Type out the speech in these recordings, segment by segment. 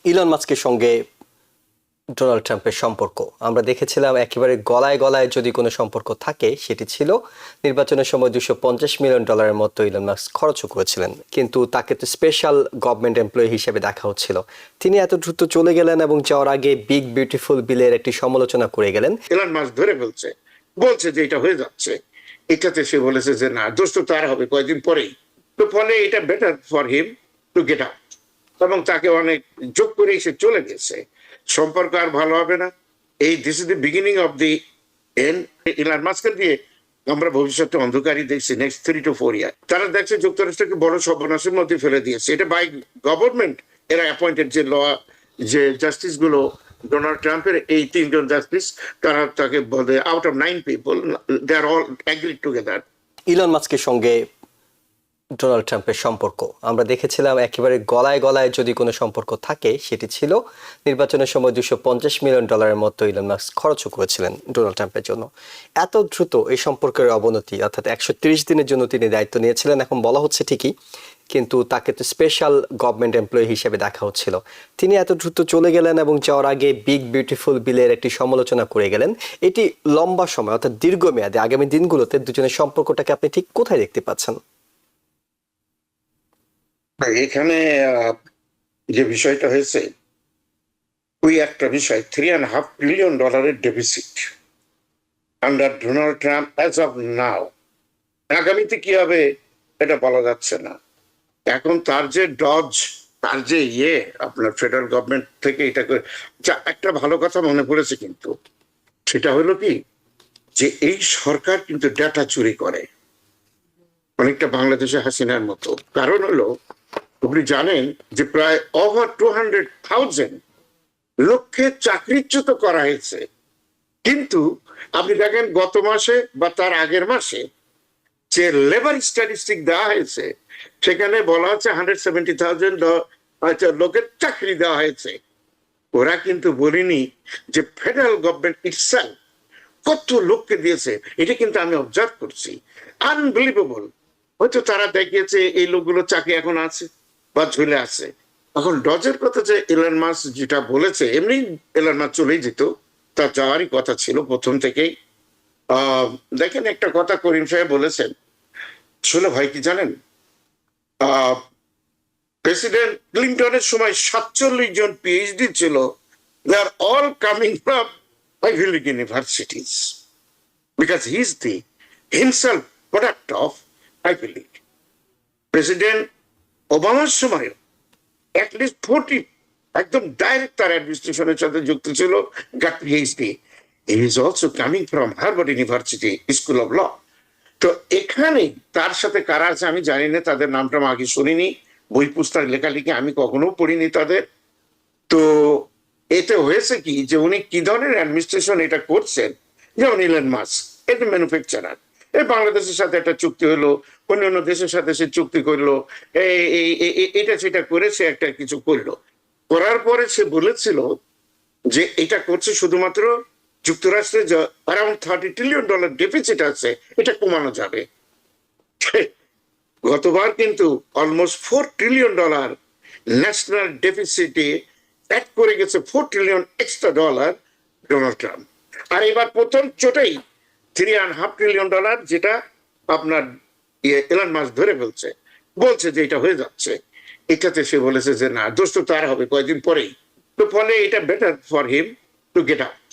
Elon মাস্কের সঙ্গে Donald ট্রাম্পের সম্পর্ক আমরা দেখেছিলাম একেবারে গলায় গলায় যদি কোনো সম্পর্ক থাকে সেটি ছিল নির্বাচনের সময় $250 মিলিয়ন মতো ইলন মাস্ক খরচও করেছিলেন, কিন্তু তাকে তো স্পেশাল গভর্নমেন্ট এমপ্লয়ি হিসেবে দেখা হচ্ছিল। তিনি এত দ্রুত চলে গেলেন এবং যাওয়ার আগে বিগ বিউটিফুল বিলের একটি সমালোচনা করে গেলেন। ইলন মাস্ক ধরে বলছে যে এটা হয়ে যাচ্ছে, এটাতে সে বলেছে যে না, দোষ তো তার হবে কয়েকদিন পরেই। তো ফলে এটা better for him to get out, এবং তাকে অনেক যোগ করে সে চলে গেছে। সম্পর্ক আর ভালো হবে না। This is the beginning of the end. Elon মাস্ককে দিয়ে আমরা ভবিষ্যতে অন্ধকারই দেখছি নেক্সট 3 to 4 ইয়ার। তারা দেখছে যুক্তরাষ্ট্রকে বড় সর্বনাশের মধ্যে ফেলে দিয়েছে। এটা বাই গভর্নমেন্ট, এরা অ্যাপয়েন্টেড যে যে জাস্টিস গুলো ডোনাল্ড ট্রাম্পের, এই 3 জন জাস্টিস, তারা তাকে বলে out of 9 people they are all agreed together. Elon মাস্কের সঙ্গে ডোনাল্ড ট্রাম্পের সম্পর্ক আমরা দেখেছিলাম একেবারে গলায় গলায় যদি কোনো সম্পর্ক থাকে সেটি ছিল নির্বাচনের সময় $250 মিলিয়ন মতো ইলন মাস্ক খরচও করেছিলেন ডোনাল্ড ট্রাম্পের জন্য। এত দ্রুত এই সম্পর্কের অবনতি, অর্থাৎ 130 দিনের জন্য তিনি দায়িত্ব নিয়েছিলেন এখন বলা হচ্ছে ঠিকই, কিন্তু তাকে তো স্পেশাল গভর্নমেন্ট এমপ্লয়ি হিসেবে দেখা হচ্ছিল। তিনি এত দ্রুত চলে গেলেন এবং যাওয়ার আগে বিগ বিউটিফুল বিলের একটি সমালোচনা করে গেলেন। এটি লম্বা সময় অর্থাৎ দীর্ঘমেয়াদে আগামী দিনগুলোতে দুজনের সম্পর্কটাকে আপনি ঠিক কোথায় দেখতে পাচ্ছেন? এখানে যে বিষয়টা হয়েছে, ওই একটা বিষয়, $3.5 billion deficit under Donald Trump as of now. আগামীতে কি হবে এটা বলা যাচ্ছে না। এখন তার যে তার যে আপনার ফেডারেল গভর্নমেন্ট থেকে এটা করে একটা ভালো কথা মনে পড়েছে, কিন্তু সেটা হলো কি যে এই সরকার কিন্তু ডেটা চুরি করে, অনেকটা বাংলাদেশে হাসিনার মতো। কারণ হলো, আপনি জানেন যে প্রায় ওভার 200,000 লোককে চাকরিচ্যুত করা হয়েছে, কিন্তু আপনি দেখেন গত মাসে বা তার আগের মাসে যে লেবার স্ট্যাটিস্টিক দেওয়া হয়েছে সেখানে বলা হচ্ছে 170,000 লোকের চাকরি দেওয়া হয়েছে। ওরা কিন্তু বলিনি যে ফেডারেল গভর্নমেন্ট ইটসেলফ কত লোককে দিয়েছে। এটা কিন্তু আমি অবজার্ভ করছি, আনবিলিভেবল। হয়তো তারা দেখিয়েছে এই লোকগুলো চাকরি এখন আছে বা ঝুলে আছে। এখন ডজের কথা যে ইলন মাস্ক যেটা বলেছে, এমনি ইলন মাস্ক চলেই যেত, তার যাওয়ারই কথা ছিল প্রথম থেকেই। দেখেন একটা কথা করিম সাহেব বলেছেন, শুনে ভাই কি জানেন, প্রেসিডেন্ট ক্লিন্টনের সময় 47 জন পিএইচডি ছিল, they are all coming from Ivy League universities because he is the himself product of Ivy League. President ওবামার সময় অ্যাটলিস্ট 40 একদম ডাইরেক্ট তার অ্যাডমিনিস্ট্রেশনের সাথে যুক্ত ছিল, got PhD. He is also coming from Harvard University school of law. তো এখানে তার সাথে কারা আছে আমি জানি না, তাদের নামটা আমি আগে শুনিনি, বই পুস্তক লেখালেখি আমি কখনো পড়িনি তাদের। তো এতে হয়েছে কি যে উনি কি ধরনের অ্যাডমিনিস্ট্রেশন এটা করছেন, যেমন ইলন মাস্ক এটা ম্যানুফ্যাকচারার, এই বাংলাদেশের সাথে একটা চুক্তি হলো, অন্যান্য দেশের সাথে সে চুক্তি করলো, এটা সেটা করে সে একটা কিছু করলো। করার পরে সে বলেছিল যে এটা করছে শুধুমাত্র যুক্তরাষ্ট্রের অ্যারাউন্ড $30 ট্রিলিয়ন ডেফিসিট আছে, এটা কমানো যাবে। গতবার কিন্তু অলমোস্ট $4 ট্রিলিয়ন ন্যাশনাল ডেফিসিটে অ্যাড করে গেছে, $4 ট্রিলিয়ন এক্সট্রা ডোনাল্ড ট্রাম্প। আর এবার প্রথম চোটেই $3.5 ট্রিলিয়ন, যেটা আপনার ইলন মাস্ক ধরে বলছে যে এটা হয়ে যাচ্ছে, এটাতে সে বলেছে যে না, দোষ তো তার হবে কয়েকদিন পরেই। তো ফলে এটা better for him to get out,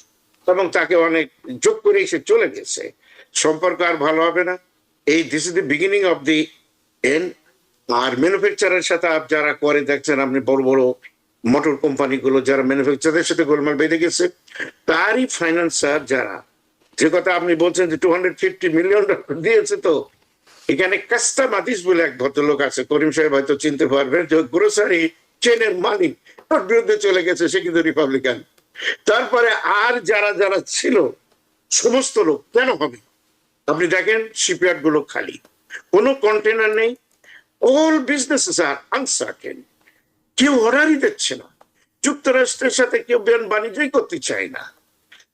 এবং তাকে অনেক যোগ করে সে চলে গেছে। সম্পর্ক আর ভালো হবে না। This is the beginning of the end. আর ম্যানুফ্যাকচারের সাথে যারা করে দেখছেন আপনি, বড় বড় মোটর কোম্পানিগুলো যারা ম্যানুফ্যাকচারের সাথে গোলমাল বেঁধে গেছে, তারই ফাইন্যান্সার যারা, যে কথা আপনি বলছেন যে $250 মিলিয়ন দিয়েছে। তো এখানে কাস্টামাদিস বলে এক ভদ্রলোক আছে, করিম সাহেব হয়তো চিনতে পারবেন, যে গ্রোসারি চেনের মালিক, তার বিরুদ্ধে চলে গেছে, সে কিন্তু রিপাবলিকান। তারপরে আর যারা যারা ছিল সমস্ত লোক কেন হবে, আপনি দেখেন শিপইয়ার্ড গুলো খালি, কোনো কন্টেনার নেই, অল বিজনেসেস আর আনসার্টেন, কেউ অর্ডারই দিচ্ছে না, যুক্তরাষ্ট্রের সাথে কেউ বাণিজ্যই করতে চায় না।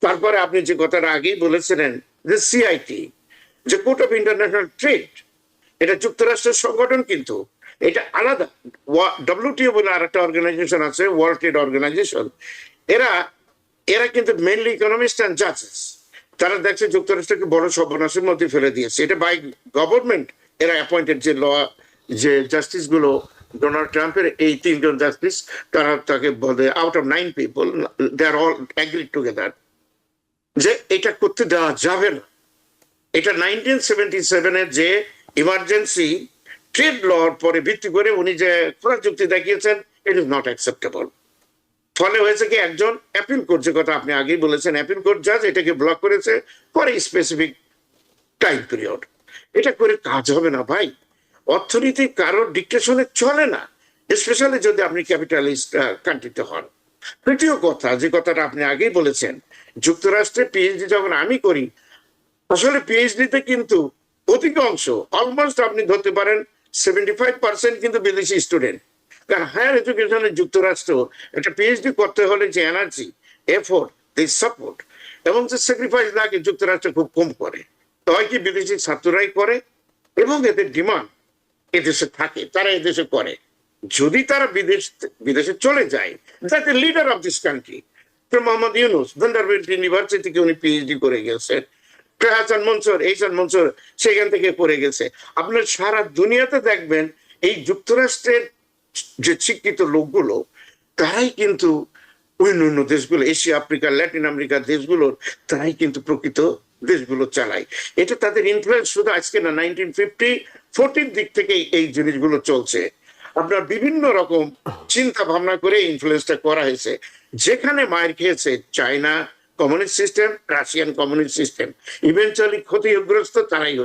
তারপরে আপনি যে কথাটা আগেই বলেছিলেন যে সিআইটি, যে কোর্ট অফ ইন্টারন্যাশনাল ট্রেড, এটা যুক্তরাষ্ট্রের সংগঠন, কিন্তু এটা আলাদা। WTO বলে আর একটা অর্গানাইজেশন আছে, ওয়ার্ল্ড ট্রেড অর্গানাইজেশন। এরা এরা কিন্তু মেইনলি ইকোনমিস্ট অ্যান্ড জাজেস। তারা দেখছে যুক্তরাষ্ট্রকে বড় সর্বনাশের মধ্যে ফেলে দিয়েছে। এটা বাই গভর্নমেন্ট এরা অ্যাপয়েন্টেড যে যে জাস্টিস গুলো ডোনাল্ড ট্রাম্পের এই 3 জন জাস্টিস, তারা তাকে বলে out of 9 people they are all agreed together যে এটা করতে দেওয়া যাবে না। এটা 1977-এর যে ইমার্জেন্সি ট্রেড লর পরে ভিত্তি করে উনি যে খোলা যুক্তি দেখিয়েছেন, ইট ইজ নট অ্যাকসেপ্টেবল। ফলে হয়েছে কি, একজন অ্যাপিল করছে, কথা আপনি আগেই বলেছেন, অ্যাপিল কোর্ট জাজ এটাকে ব্লক করেছে for a specific time period. এটা করে কাজ হবে না ভাই। অর্থনীতি কারোর ডিকটেশনে চলে না, স্পেশালি যদি আপনি ক্যাপিটালিস্ট কান্ট্রিতে হন। তৃতীয় কথা, যে কথাটা আপনি আগেই বলেছেন, যুক্তরাষ্ট্রে পিএইচডি যখন আমি করি, আসলে পিএইচডিতে কিন্তু অধিকাংশ অলমোস্ট আপনি ধরতে পারেন 75% কিন্তু বিদেশি স্টুডেন্ট। কারণ হায়ার এডুকেশনে যুক্তরাষ্ট্র একটা পিএইচডি করতে হলে যে এনার্জি, এফোর্ট, দি সাপোর্ট এবং যে স্যাক্রিফাইস লাগে যুক্তরাষ্ট্র খুব কম করে। তাই কি বিদেশি ছাত্ররাই করে এবং এদের ডিমান্ড এদেশে থাকে, তারা এদেশে করে। যদি তারা বিদেশে চলে যায়, যাতে leader of this country Mohammad Yunus Vanderbilt university থেকে উনি পিএইচডি করে গেছেন, হাসান মনসুর, এইসান মনসুর সেখান থেকে পড়ে গেছে। আপনার সারা দুনিয়াতে দেখবেন এই যুক্তরাষ্ট্রের যে শিক্ষিত লোকগুলো, তারাই কিন্তু অন্যান্য দেশগুলো, এশিয়া, আফ্রিকা, ল্যাটিন আমেরিকার দেশগুলোর, তারাই কিন্তু প্রকৃত দেশগুলো চালায়। এটা তাদের ইনফ্লুয়েন্স শুধু আজকে না, 1940 দিক থেকেই এই জিনিসগুলো চলছে। আপনার বিভিন্ন রকম চিন্তা ভাবনা করে ইনফ্লুয়েন্সটা করা হয়েছে। যেখানে মার খেয়েছে China communist system, Russian communist system, eventually ক্ষতিগ্রস্ত তারাই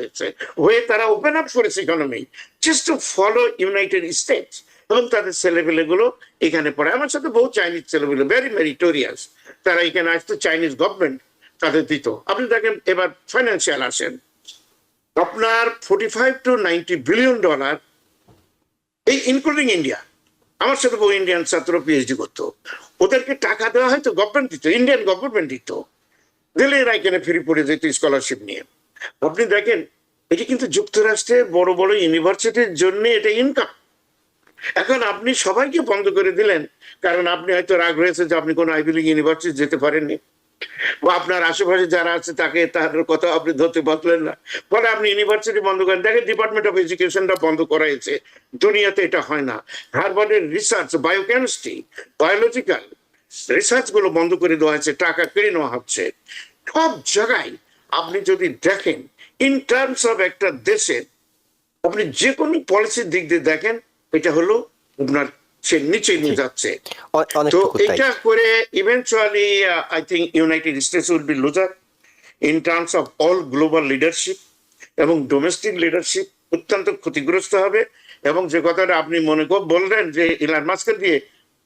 হয়ে তারা ওপেন আপ করেছে economy just to follow United states, এবং তাদের ছেলেপেলে গুলো এখানে পড়ে। আমার সাথে বহু চাইনিজ ছেলেপেলে, ভেরি মেরিটোরিয়াস, তারা এখানে আসতো, চাইনিজ গভর্নমেন্ট তাদের দিত। আপনি দেখেন এবার ফাইন্যান্সিয়াল আসেন, আপনার $45 to 90 billion, এই ইনক্লুডিং ইন্ডিয়া। আমার সাথে বহু ইন্ডিয়ান ছাত্র পিএইচডি করতো, ওদেরকে টাকা দেওয়া হয়তো গভর্নমেন্ট দিত, ইন্ডিয়ান গভর্নমেন্ট দিত, দিলে এরা এখানে ফ্রি পড়ে যেত স্কলারশিপ নিয়ে। আপনি দেখেন এটি কিন্তু যুক্তরাষ্ট্রের বড় বড় ইউনিভার্সিটির জন্য এটা ইনকাম। এখন আপনি সবাইকে বন্ধ করে দিলেন, কারণ আপনি হয়তো রাগ রয়েছে যে আপনি কোনো আইভি লিগ ইউনিভার্সিটি যেতে পারেননি, বা আপনার আশেপাশে যারা আছে তাকে তার কথা আপনি ধরতে পারলেন না, ফলে আপনি ইউনিভার্সিটি বন্ধ করেন। দেখেন ডিপার্টমেন্ট অফ এডুকেশনটা বন্ধ করা হয়েছে। দুনিয়াতে এটা হয় না। হার্ভার্ডের রিসার্চ, বায়োকেমিস্ট্রি, বায়োলজিক্যাল রিসার্চ গুলো বন্ধ করে দেওয়া হয়েছে, টাকা কেড়ে নেওয়া হচ্ছে। সব জায়গায় আপনি যদি দেখেন ইন টার্মস অফ একটা দেশের, আপনি যে কোনো পলিসির দিক দিয়ে দেখেন, এটা হলো আপনার সে নিচে নিয়ে যাচ্ছে। তো এটা করে eventually I think United states will be loser in terms of all global leadership, এবং ডোমেস্টিক লিডারশিপ অত্যন্ত ক্ষতিগ্রস্ত হবে। এবং যে কথাটা আপনি মনে বললেন যে ইলন মাস্ককে দিয়ে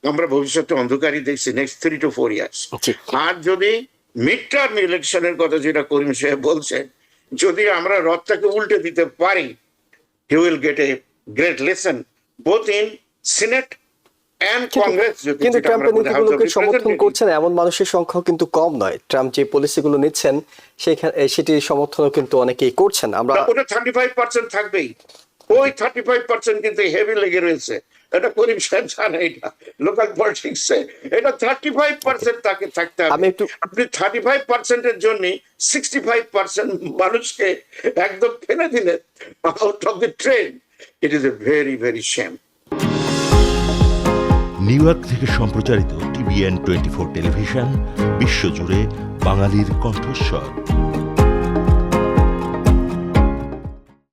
আমরা ভবিষ্যতে অন্ধকারই দেখছি নেক্সট 3 to 4 years। আর যদি মিড টার্ম ইলেকশনের কথা যেটা করিম সাহেব বলছেন, যদি আমরা রথটাকে উল্টে দিতে পারি, he will get a great lesson both in Senate and Congress. কিন্তু ট্রাম্পের নীতিগুলোকে সমর্থন করছেন এমন মানুষের সংখ্যাও কিন্তু কম নয়। ট্রাম্প যে পলিসিগুলো নিচ্ছেন সেটির সমর্থনও কিন্তু অনেকেই করছেন। আমরা ওটা 35% থাকবেই, ওই 35% কিন্তু হেভি লেগে রয়েছে। এটা করিম সাহেব জানে, এটা লোকাল পলিটিক্সে এটা 35% তাকে থাকতে হবে। আপনি 35%-এর জন্য 65% মানুষকে একদম ফেলে দিলেন out of the train. It is a very very shame. New York থেকে সম্প্রচারিত TVN 24 টেলিভিশন, বিশ্বজুড়ে বাঙালির কণ্ঠস্বর।